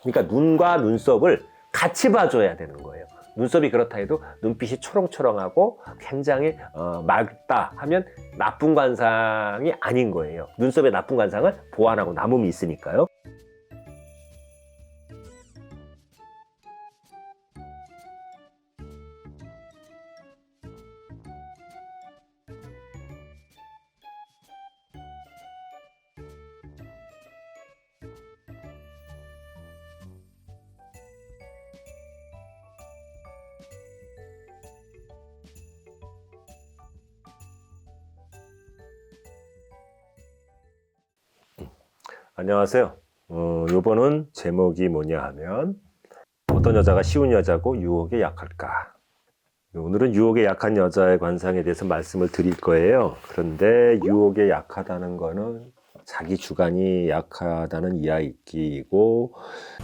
그러니까 눈과 눈썹을 같이 봐줘야 되는 거예요. 눈썹이 그렇다 해도 눈빛이 초롱초롱하고 굉장히 맑다 하면 나쁜 관상이 아닌 거예요. 눈썹의 나쁜 관상을 보완하고 남음이 있으니까요. 안녕하세요. 요번은 제목이 뭐냐 하면 어떤 여자가 쉬운 여자고 유혹에 약할까? 오늘은 유혹에 약한 여자의 관상에 대해서 말씀을 드릴 거예요. 그런데 유혹에 약하다는 거는 자기 주관이 약하다는 이야기이고,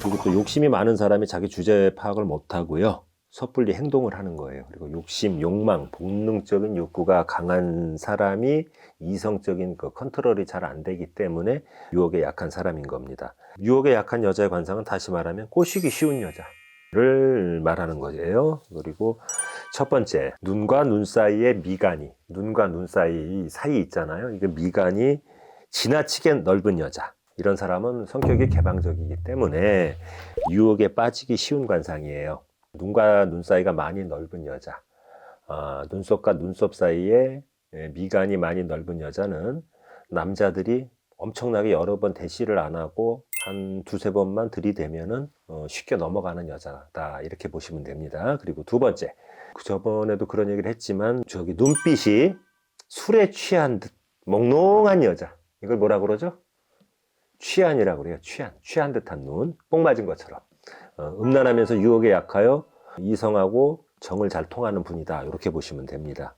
그리고 또 욕심이 많은 사람이 자기 주제 파악을 못하고요, 섣불리 행동을 하는 거예요. 그리고 욕심, 욕망, 본능적인 욕구가 강한 사람이 이성적인 그 컨트롤이 잘 안 되기 때문에 유혹에 약한 사람인 겁니다. 유혹에 약한 여자의 관상은 다시 말하면 꼬시기 쉬운 여자를 말하는 거예요. 그리고 첫 번째, 눈과 눈 사이에 미간이, 눈과 눈 사이 있잖아요. 이게 미간이 지나치게 넓은 여자. 이런 사람은 성격이 개방적이기 때문에 유혹에 빠지기 쉬운 관상이에요. 눈과 눈 사이가 많이 넓은 여자, 눈썹과 눈썹 사이에 미간이 많이 넓은 여자는 남자들이 엄청나게 여러 번 대시를 안 하고 한 두세 번만 들이대면은 쉽게 넘어가는 여자다, 이렇게 보시면 됩니다. 그리고 두 번째, 저번에도 그런 얘기를 했지만 저기 눈빛이 술에 취한 듯 몽롱한 여자, 이걸 뭐라 그러죠? 취한이라고 그래요. 취한 듯한 눈, 뽕 맞은 것처럼. 음란하면서 유혹에 약하여 이성하고 정을 잘 통하는 분이다, 이렇게 보시면 됩니다.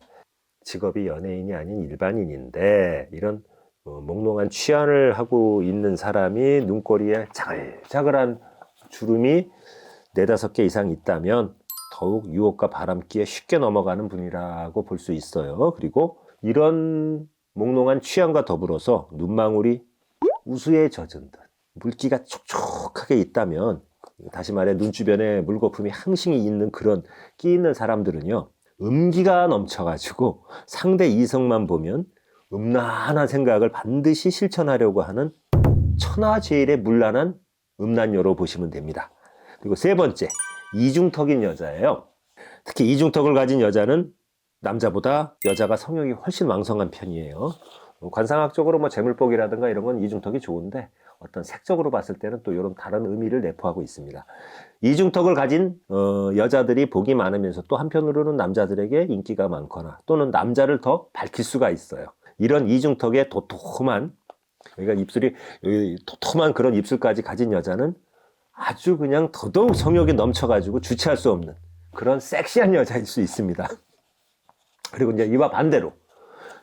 직업이 연예인이 아닌 일반인인데 이런 몽롱한 취한을 하고 있는 사람이 눈꼬리에 자글자글한 주름이 4-5개 이상 있다면 더욱 유혹과 바람기에 쉽게 넘어가는 분이라고 볼 수 있어요. 그리고 이런 몽롱한 취향과 더불어서 눈망울이 우수에 젖은 듯 물기가 촉촉하게 있다면, 다시 말해 눈 주변에 물거품이 항싱이 있는 그런 끼 있는 사람들은요, 음기가 넘쳐가지고 상대 이성만 보면 음란한 생각을 반드시 실천하려고 하는 천하제일의 문란한 음란녀로 보시면 됩니다. 그리고 세 번째, 이중턱인 여자예요. 특히 이중턱을 가진 여자는 남자보다 여자가 성욕이 훨씬 왕성한 편이에요. 관상학적으로 뭐 재물복이라든가 이런 건 이중턱이 좋은데, 어떤 색적으로 봤을 때는 또 이런 다른 의미를 내포하고 있습니다. 이중턱을 가진 여자들이 복이 많으면서 또 한편으로는 남자들에게 인기가 많거나 또는 남자를 더 밝힐 수가 있어요. 이런 이중턱의 도톰한, 그러니까 입술이 도톰한 그런 입술까지 가진 여자는 아주 그냥 더더욱 성욕이 넘쳐가지고 주체할 수 없는 그런 섹시한 여자일 수 있습니다. 그리고 이제 이와 반대로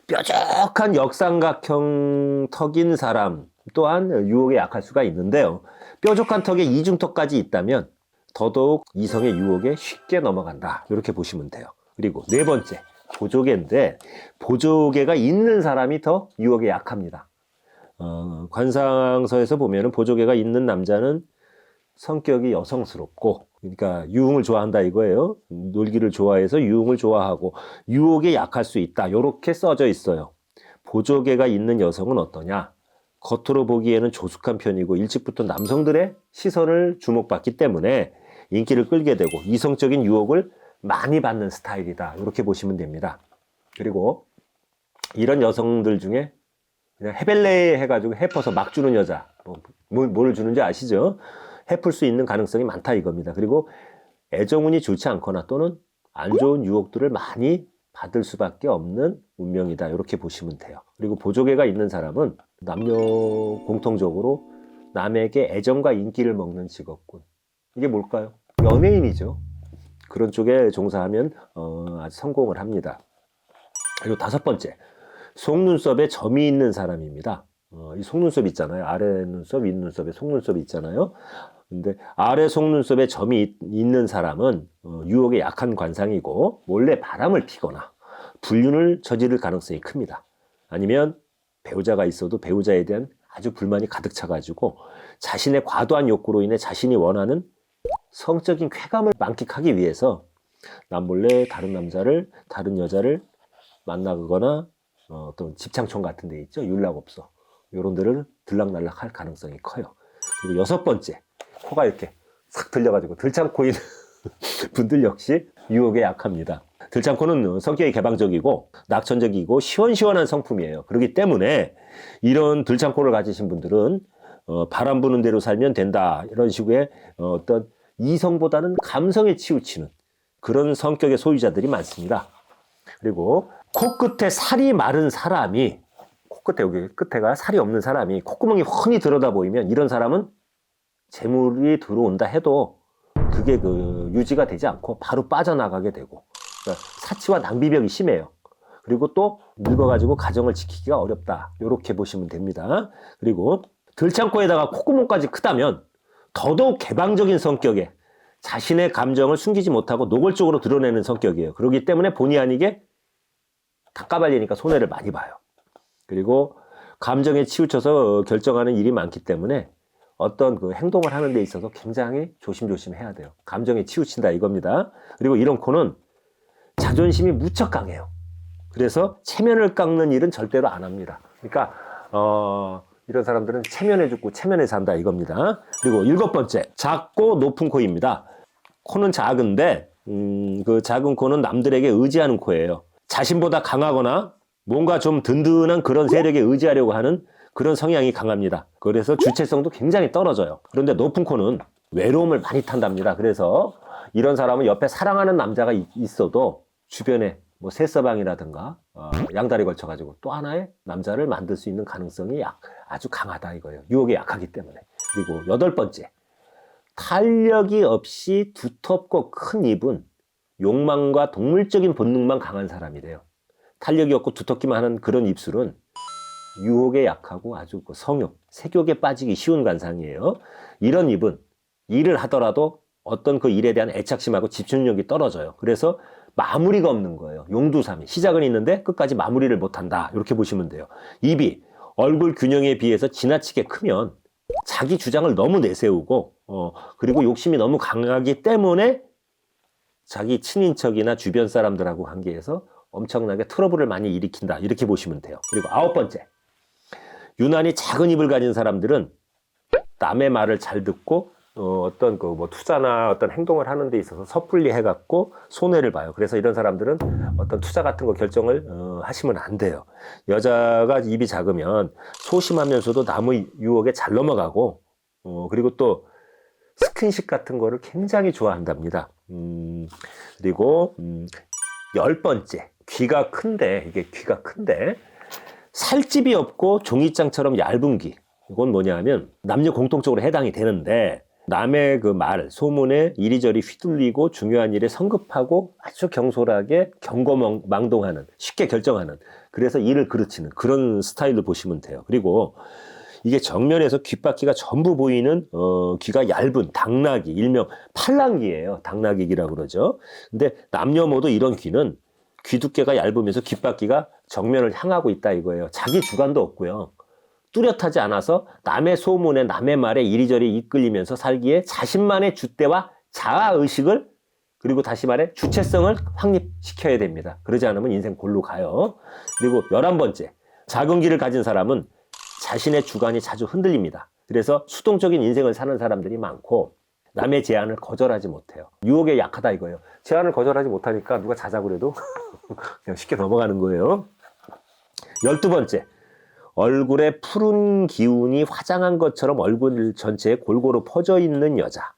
뾰족한 역삼각형 턱인 사람 또한 유혹에 약할 수가 있는데요, 뾰족한 턱에 이중턱까지 있다면 더더욱 이성의 유혹에 쉽게 넘어간다, 이렇게 보시면 돼요. 그리고 네 번째, 보조개인데 보조개가 있는 사람이 더 유혹에 약합니다. 관상서에서 보면은 보조개가 있는 남자는 성격이 여성스럽고, 그러니까 유흥을 좋아한다 이거예요. 놀기를 좋아해서 유흥을 좋아하고 유혹에 약할 수 있다, 이렇게 써져 있어요. 보조개가 있는 여성은 어떠냐? 겉으로 보기에는 조숙한 편이고 일찍부터 남성들의 시선을 주목받기 때문에 인기를 끌게 되고 이성적인 유혹을 많이 받는 스타일이다, 이렇게 보시면 됩니다. 그리고 이런 여성들 중에 그냥 해벨레 해가지고 해퍼서 막 주는 여자, 뭘 주는지 아시죠? 해풀 수 있는 가능성이 많다 이겁니다. 그리고 애정운이 좋지 않거나 또는 안 좋은 유혹들을 많이 받을 수밖에 없는 운명이다, 이렇게 보시면 돼요. 그리고 보조개가 있는 사람은 남녀 공통적으로 남에게 애정과 인기를 먹는 직업군. 이게 뭘까요? 연예인이죠. 그런 쪽에 종사하면 아주 성공을 합니다. 그리고 다섯 번째, 속눈썹에 점이 있는 사람입니다. 이 속눈썹 있잖아요. 아래 눈썹, 윗 눈썹에 속눈썹이 있잖아요. 근데 아래 속눈썹에 점이 있는 사람은 유혹에 약한 관상이고 몰래 바람을 피거나 불륜을 저지를 가능성이 큽니다. 아니면 배우자가 있어도 배우자에 대한 아주 불만이 가득 차가지고 자신의 과도한 욕구로 인해 자신이 원하는 성적인 쾌감을 만끽하기 위해서 남몰래 다른 여자를 만나거나 어떤 집창촌 같은 데 있죠. 윤락업소. 이런 데를 들락날락 할 가능성이 커요. 그리고 6번째, 코가 이렇게 싹 들려가지고 들창코인 분들 역시 유혹에 약합니다. 들창코는 성격이 개방적이고 낙천적이고 시원시원한 성품이에요. 그렇기 때문에 이런 들창코를 가지신 분들은 바람 부는 대로 살면 된다. 이런 식의 어떤 이성보다는 감성에 치우치는 그런 성격의 소유자들이 많습니다. 그리고 코끝에 살이 마른 사람이, 코끝에 여기 끝에가 살이 없는 사람이 콧구멍이 훤히 들여다 보이면 이런 사람은 재물이 들어온다 해도 그게 유지가 되지 않고 바로 빠져나가게 되고, 그러니까 사치와 낭비벽이 심해요. 그리고 또 늙어가지고 가정을 지키기가 어렵다. 이렇게 보시면 됩니다. 그리고 들창코에다가 콧구멍까지 크다면 더더욱 개방적인 성격에 자신의 감정을 숨기지 못하고 노골적으로 드러내는 성격이에요. 그렇기 때문에 본의 아니게 닦아발리니까 손해를 많이 봐요. 그리고 감정에 치우쳐서 결정하는 일이 많기 때문에 어떤 그 행동을 하는 데 있어서 굉장히 조심조심 해야 돼요. 감정에 치우친다 이겁니다. 그리고 이런 코는 자존심이 무척 강해요. 그래서 체면을 깎는 일은 절대로 안 합니다. 그러니까 이런 사람들은 체면에 죽고 체면에 산다 이겁니다. 그리고 7번째, 작고 높은 코입니다. 코는 작은데 그 작은 코는 남들에게 의지하는 코예요. 자신보다 강하거나 뭔가 좀 든든한 그런 세력에 의지하려고 하는 그런 성향이 강합니다. 그래서 주체성도 굉장히 떨어져요. 그런데 높은 코는 외로움을 많이 탄답니다. 그래서 이런 사람은 옆에 사랑하는 남자가 있어도 주변에 뭐 새서방이라든가 양다리 걸쳐가지고 또 하나의 남자를 만들 수 있는 가능성이 아주 강하다 이거예요. 유혹에 약하기 때문에. 그리고 8번째, 탄력이 없이 두텁고 큰 입은 욕망과 동물적인 본능만 강한 사람이래요. 탄력이 없고 두텁기만 하는 그런 입술은 유혹에 약하고 아주 성욕, 색욕에 빠지기 쉬운 관상이에요. 이런 입은 일을 하더라도 어떤 그 일에 대한 애착심하고 집중력이 떨어져요. 그래서 마무리가 없는 거예요. 용두삼이. 시작은 있는데 끝까지 마무리를 못한다. 이렇게 보시면 돼요. 입이 얼굴 균형에 비해서 지나치게 크면 자기 주장을 너무 내세우고 그리고 욕심이 너무 강하기 때문에 자기 친인척이나 주변 사람들하고 관계에서 엄청나게 트러블을 많이 일으킨다. 이렇게 보시면 돼요. 그리고 9번째, 유난히 작은 입을 가진 사람들은 남의 말을 잘 듣고 어떤 뭐 투자나 어떤 행동을 하는 데 있어서 섣불리 해갖고 손해를 봐요. 그래서 이런 사람들은 어떤 투자 같은 거 결정을 하시면 안 돼요. 여자가 입이 작으면 소심하면서도 남의 유혹에 잘 넘어가고 그리고 또 스킨십 같은 거를 굉장히 좋아한답니다. 그리고 10번째, 귀가 큰데 살집이 없고 종이장처럼 얇은 귀. 이건 뭐냐 하면 남녀 공통적으로 해당이 되는데 남의 그 말, 소문에 이리저리 휘둘리고 중요한 일에 성급하고 아주 경솔하게 경거망동하는, 쉽게 결정하는, 그래서 일을 그르치는 그런 스타일로 보시면 돼요. 그리고 이게 정면에서 귓바퀴가 전부 보이는 귀가 얇은 당나귀, 일명 팔랑귀예요. 당나귀라고 그러죠. 근데 남녀 모두 이런 귀는 귀 두께가 얇으면서 귓바퀴가 정면을 향하고 있다 이거예요. 자기 주관도 없고요. 뚜렷하지 않아서 남의 소문에 남의 말에 이리저리 이끌리면서 살기에 자신만의 줏대와 자아의식을, 그리고 다시 말해 주체성을 확립시켜야 됩니다. 그러지 않으면 인생 골로 가요. 그리고 11번째, 작은 귀를 가진 사람은 자신의 주관이 자주 흔들립니다. 그래서 수동적인 인생을 사는 사람들이 많고 남의 제안을 거절하지 못해요. 유혹에 약하다 이거예요. 제안을 거절하지 못하니까 누가 자자고 그래도 그냥 쉽게 넘어가는 거예요. 12번째, 얼굴에 푸른 기운이 화장한 것처럼 얼굴 전체에 골고루 퍼져 있는 여자.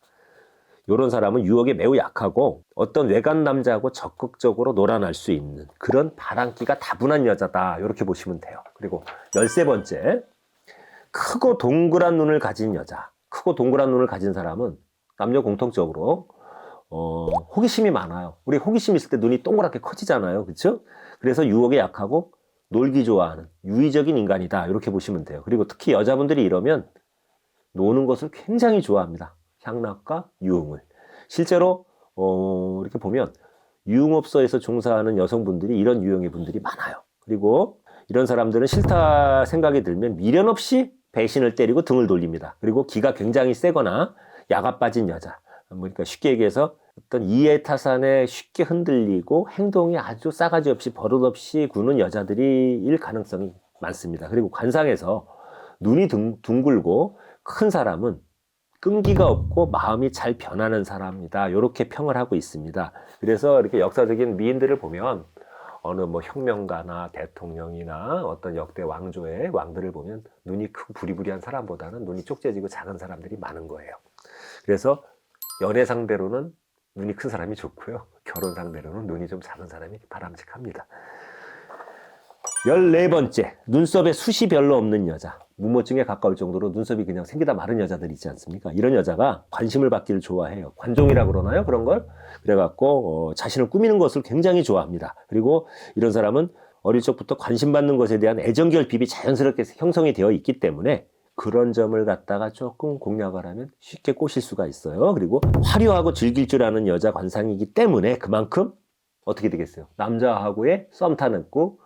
이런 사람은 유혹에 매우 약하고 어떤 외간 남자하고 적극적으로 놀아날 수 있는 그런 바람기가 다분한 여자다. 이렇게 보시면 돼요. 그리고 13번째, 크고 동그란 눈을 가진 여자. 크고 동그란 눈을 가진 사람은 남녀 공통적으로 호기심이 많아요. 우리 호기심 있을 때 눈이 동그랗게 커지잖아요. 그렇죠? 그래서 유혹에 약하고 놀기 좋아하는 유의적인 인간이다. 이렇게 보시면 돼요. 그리고 특히 여자분들이 이러면 노는 것을 굉장히 좋아합니다. 향락과 유흥을. 실제로 이렇게 보면 유흥업소에서 종사하는 여성분들이 이런 유형의 분들이 많아요. 그리고 이런 사람들은 싫다 생각이 들면 미련 없이 배신을 때리고 등을 돌립니다. 그리고 기가 굉장히 세거나 야가 빠진 여자. 그러니까 쉽게 얘기해서 어떤 이해타산에 쉽게 흔들리고 행동이 아주 싸가지 없이 버릇없이 구는 여자들일 가능성이 많습니다. 그리고 관상에서 눈이 둥글고 큰 사람은 끈기가 없고 마음이 잘 변하는 사람이다. 이렇게 평을 하고 있습니다. 그래서 이렇게 역사적인 미인들을 보면 어느 뭐 혁명가나 대통령이나 어떤 역대 왕조의 왕들을 보면 눈이 크고 부리부리한 사람보다는 눈이 쪽재지고 작은 사람들이 많은 거예요. 그래서 연애 상대로는 눈이 큰 사람이 좋고요. 결혼 상대로는 눈이 좀 작은 사람이 바람직합니다. 14번째, 눈썹에 숱이 별로 없는 여자. 무모증에 가까울 정도로 눈썹이 그냥 생기다 마른 여자들 있지 않습니까? 이런 여자가 관심을 받기를 좋아해요. 관종이라 그러나요? 그런 걸? 그래갖고 자신을 꾸미는 것을 굉장히 좋아합니다. 그리고 이런 사람은 어릴 적부터 관심받는 것에 대한 애정결핍이 자연스럽게 형성이 되어 있기 때문에 그런 점을 갖다가 조금 공략을 하면 쉽게 꼬실 수가 있어요. 그리고 화려하고 즐길 줄 아는 여자 관상이기 때문에 그만큼 어떻게 되겠어요? 남자하고의 썸 타는고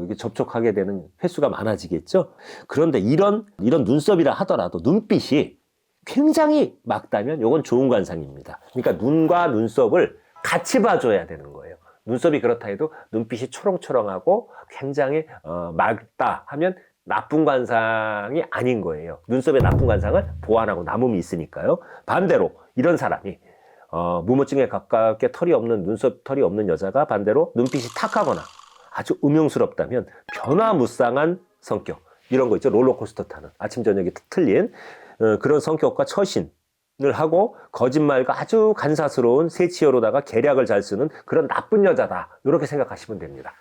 이게 접촉하게 되는 횟수가 많아지겠죠. 그런데 이런 눈썹이라 하더라도 눈빛이 굉장히 맑다면 이건 좋은 관상입니다. 그러니까 눈과 눈썹을 같이 봐줘야 되는 거예요. 눈썹이 그렇다 해도 눈빛이 초롱초롱하고 굉장히 맑다 하면 나쁜 관상이 아닌 거예요. 눈썹에 나쁜 관상을 보완하고 남음이 있으니까요. 반대로 이런 사람이 무모증에 가깝게 털이 없는 눈썹 털이 없는 여자가 반대로 눈빛이 탁하거나 아주 음흉스럽다면 변화무쌍한 성격, 이런 거 있죠. 롤러코스터 타는 아침 저녁이 틀린 그런 성격과 처신을 하고 거짓말과 아주 간사스러운 세치어로다가 계략을 잘 쓰는 그런 나쁜 여자다, 이렇게 생각하시면 됩니다.